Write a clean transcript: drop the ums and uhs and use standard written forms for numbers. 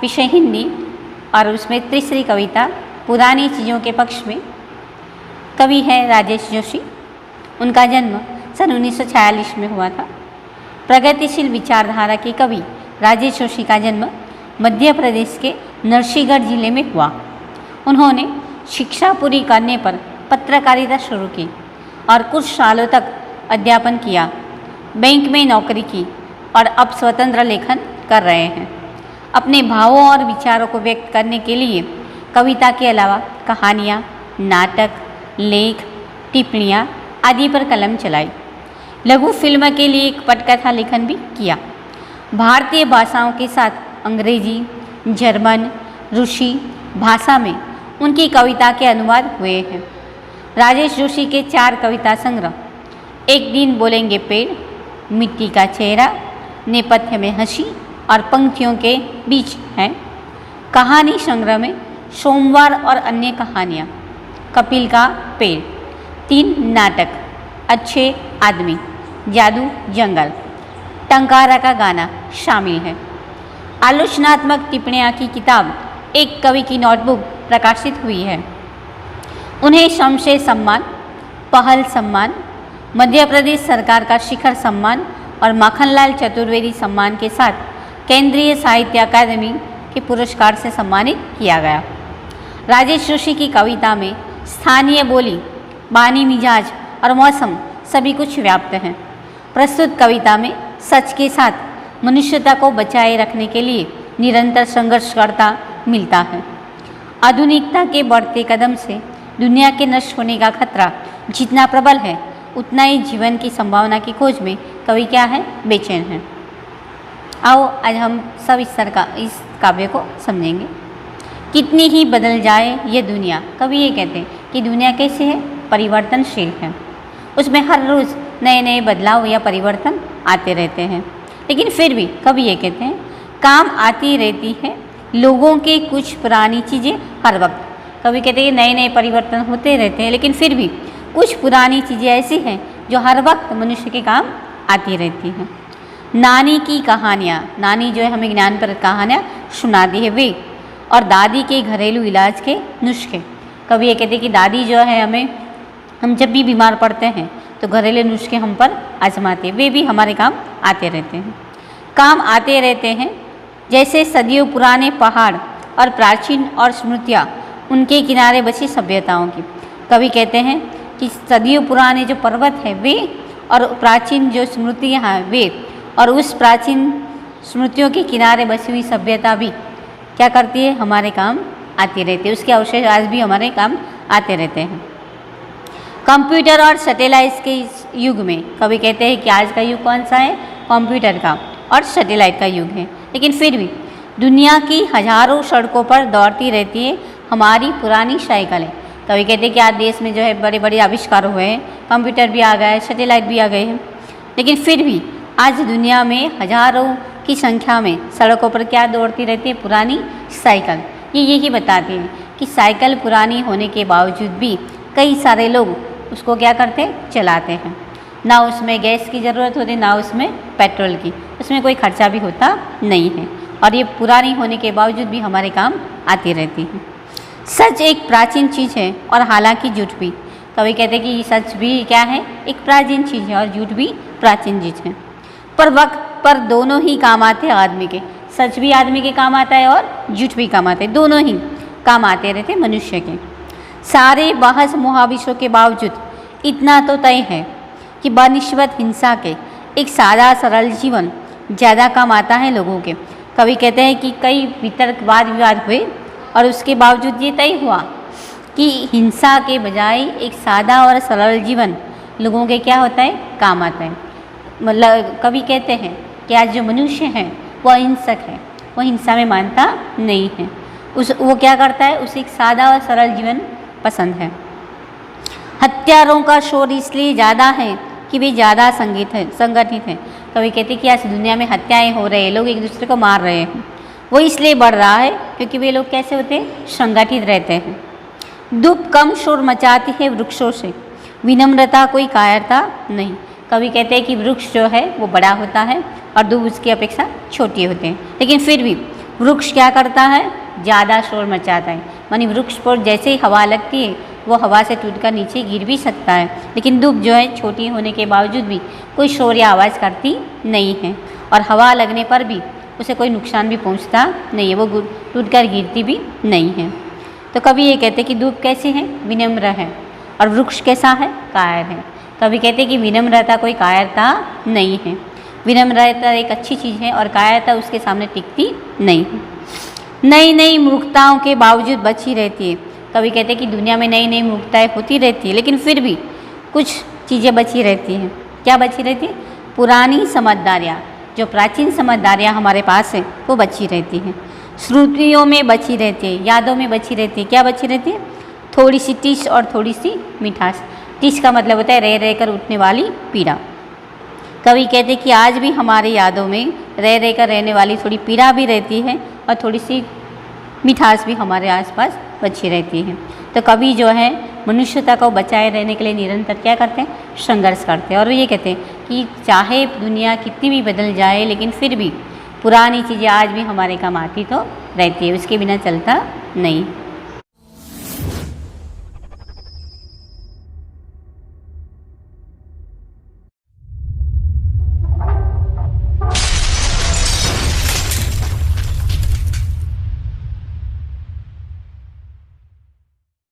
विषय हिंदी और उसमें तीसरी कविता पुरानी चीज़ों के पक्ष में। कवि है राजेश जोशी। उनका जन्म सन 1946 में हुआ था। प्रगतिशील विचारधारा के कवि राजेश जोशी का जन्म मध्य प्रदेश के नरसिंहगढ़ जिले में हुआ। उन्होंने शिक्षा पूरी करने पर पत्रकारिता शुरू की और कुछ सालों तक अध्यापन किया, बैंक में नौकरी की और अब स्वतंत्र लेखन कर रहे हैं। अपने भावों और विचारों को व्यक्त करने के लिए कविता के अलावा कहानियाँ, नाटक, लेख, टिप्पणियाँ आदि पर कलम चलाई। लघु फिल्म के लिए एक पटकथा लेखन भी किया। भारतीय भाषाओं के साथ अंग्रेजी, जर्मन, रूसी भाषा में उनकी कविता के अनुवाद हुए हैं। राजेश जोशी के 4 कविता संग्रह एक दिन बोलेंगे पेड़, मिट्टी का चेहरा, नेपथ्य में हंसी और पंक्तियों के बीच हैं। कहानी संग्रह में सोमवार और अन्य कहानियाँ, कपिल का पेड़, 3 नाटक, अच्छे आदमी, जादू जंगल, टंकारा का गाना शामिल है। आलोचनात्मक टिप्पणियाँ की किताब एक कवि की नोटबुक प्रकाशित हुई है। उन्हें शमशेर सम्मान, पहल सम्मान, मध्य प्रदेश सरकार का शिखर सम्मान और माखनलाल चतुर्वेदी सम्मान के साथ केंद्रीय साहित्य अकादमी के पुरस्कार से सम्मानित किया गया। राजेश जोशी की कविता में स्थानीय बोली, बानी मिजाज और मौसम सभी कुछ व्याप्त हैं। प्रस्तुत कविता में सच के साथ मनुष्यता को बचाए रखने के लिए निरंतर संघर्ष करता मिलता है। आधुनिकता के बढ़ते कदम से दुनिया के नष्ट होने का खतरा जितना प्रबल है, उतना ही जीवन की संभावना की खोज में कवि क्या है, बेचैन है। आओ आज हम सब इस काव्य को समझेंगे। कितनी ही बदल जाए ये दुनिया, कवि ये कहते हैं कि दुनिया कैसी है, परिवर्तनशील है। उसमें हर रोज़ नए नए बदलाव या परिवर्तन आते रहते हैं, लेकिन फिर भी कवि ये कहते हैं काम आती रहती है लोगों की कुछ पुरानी चीज़ें हर वक्त। कवि कहते हैं नए नए परिवर्तन होते रहते हैं, लेकिन फिर भी कुछ पुरानी चीज़ें ऐसी हैं जो हर वक्त मनुष्य के काम आती रहती हैं। नानी की कहानियाँ, नानी जो है हमें ज्ञानप्रद कहानियाँ सुनाती है वे, और दादी के घरेलू इलाज के नुस्खे। कवि ये कहते हैं कि दादी जो है हम जब भी बीमार पड़ते हैं तो घरेलू नुस्खे हम पर आजमाते हैं, वे भी हमारे काम आते रहते हैं। काम आते रहते हैं जैसे सदियों पुराने पहाड़ और प्राचीन और स्मृतियाँ उनके किनारे बसी सभ्यताओं की। कवि कहते हैं कि सदियों पुराने जो पर्वत हैं वे, और प्राचीन जो स्मृतियाँ हैं वे, और उस प्राचीन स्मृतियों के किनारे बसी हुई सभ्यता भी क्या करती है, हमारे काम आती रहती है। उसके अवशेष आज भी हमारे काम आते रहते हैं। कंप्यूटर और सैटेलाइट के इस युग में कवि कहते हैं कि आज का युग कौन सा है, कंप्यूटर का और सैटेलाइट का युग है, लेकिन फिर भी दुनिया की हजारों सड़कों पर दौड़ती रहती है हमारी पुरानी साइकिलें। कवि कहते हैं कि आज देश में जो है बड़े बड़े आविष्कार हुए हैं, कंप्यूटर भी आ गया है, सैटेलाइट भी आ गए हैं, लेकिन फिर भी आज दुनिया में हजारों की संख्या में सड़कों पर क्या दौड़ती रहती है, पुरानी साइकिल। ये यही बताती है कि साइकिल पुरानी होने के बावजूद भी कई सारे लोग उसको क्या करते हैं, चलाते हैं। ना उसमें गैस की ज़रूरत होती, ना उसमें पेट्रोल की, उसमें कोई खर्चा भी होता नहीं है, और ये पुरानी होने के बावजूद भी हमारे काम आती रहती है। सच एक प्राचीन चीज़ है और हालांकि झूठ भी। कवि कहते हैं कि सच भी क्या है, एक प्राचीन चीज़ है, और झूठ भी प्राचीन चीज़ है। पर वक्त पर दोनों ही काम आते हैं आदमी के। सच भी आदमी के काम आता है और झूठ भी काम आते हैं, दोनों ही काम आते रहते मनुष्य के। सारे बहस मुहाविशों के बावजूद इतना तो तय है कि बनिस्बत हिंसा के एक सादा सरल जीवन ज़्यादा काम आता है लोगों के। कवि कहते हैं कि कई वितर्क वाद विवाद हुए और उसके बावजूद ये तय हुआ कि हिंसा के बजाय एक सादा और सरल जीवन लोगों के क्या होता है, काम आता है। मतलब कवि कहते हैं कि आज जो मनुष्य है वह हिंसक है, वह हिंसा में मानता नहीं है, वो क्या करता है, उसे एक सादा और सरल जीवन पसंद है। हत्यारों का शोर इसलिए ज़्यादा है कि वे ज़्यादा संगठित हैं। कवि कहते हैं कि आज दुनिया में हत्याएं हो रही है, लोग एक दूसरे को मार रहे हैं, वो इसलिए बढ़ रहा है क्योंकि वे लोग कैसे होते हैं, संगठित रहते हैं। धूप कम शोर मचाती है वृक्षों से, विनम्रता कोई कायरता नहीं। कवि कहते हैं कि वृक्ष जो है वो बड़ा होता है और धूप उसकी अपेक्षा छोटी होते हैं, लेकिन फिर भी वृक्ष क्या करता है, ज़्यादा शोर मचाता है। मानी वृक्ष पर जैसे ही हवा लगती है वो हवा से टूटकर नीचे गिर भी सकता है, लेकिन दुब जो है छोटी होने के बावजूद भी कोई शोर या आवाज़ करती नहीं है, और हवा लगने पर भी उसे कोई नुकसान भी पहुंचता नहीं है, वो टूटकर गिरती भी नहीं है। तो कवि ये कहते हैं कि दुब कैसे है, विनम्र है, और वृक्ष कैसा है, कायर है। कवि कहते हैं कि विनम्रता कोई कायरता नहीं है, विनम्रता एक अच्छी चीज़ है और कायरता उसके सामने टिकती नहीं है। नई नई मूर्खताओं के बावजूद बची रहती है। कवि कहते हैं कि दुनिया में नई नई मूर्खताएँ होती रहती है, लेकिन फिर भी कुछ चीज़ें बची रहती हैं। क्या बची रहती है, पुरानी समझदारियाँ, जो प्राचीन समझदारियाँ हमारे पास है वो बची रहती हैं। स्मृतियों में बची रहती है, यादों में बची रहती है। क्या बची रहती है, थोड़ी सी टिश और थोड़ी सी मिठास। टिश का मतलब होता है रह रह कर उठने वाली पीड़ा। कवि कहते हैं कि आज भी हमारे यादों में रह रह कर रहने वाली थोड़ी पीड़ा भी रहती है और थोड़ी सी मिठास भी हमारे आसपास बची रहती है। तो कवि जो है मनुष्यता को बचाए रहने के लिए निरंतर क्या करते हैं, संघर्ष करते हैं। और वो ये कहते हैं कि चाहे दुनिया कितनी भी बदल जाए, लेकिन फिर भी पुरानी चीज़ें आज भी हमारे काम आती तो रहती है, उसके बिना चलता नहीं।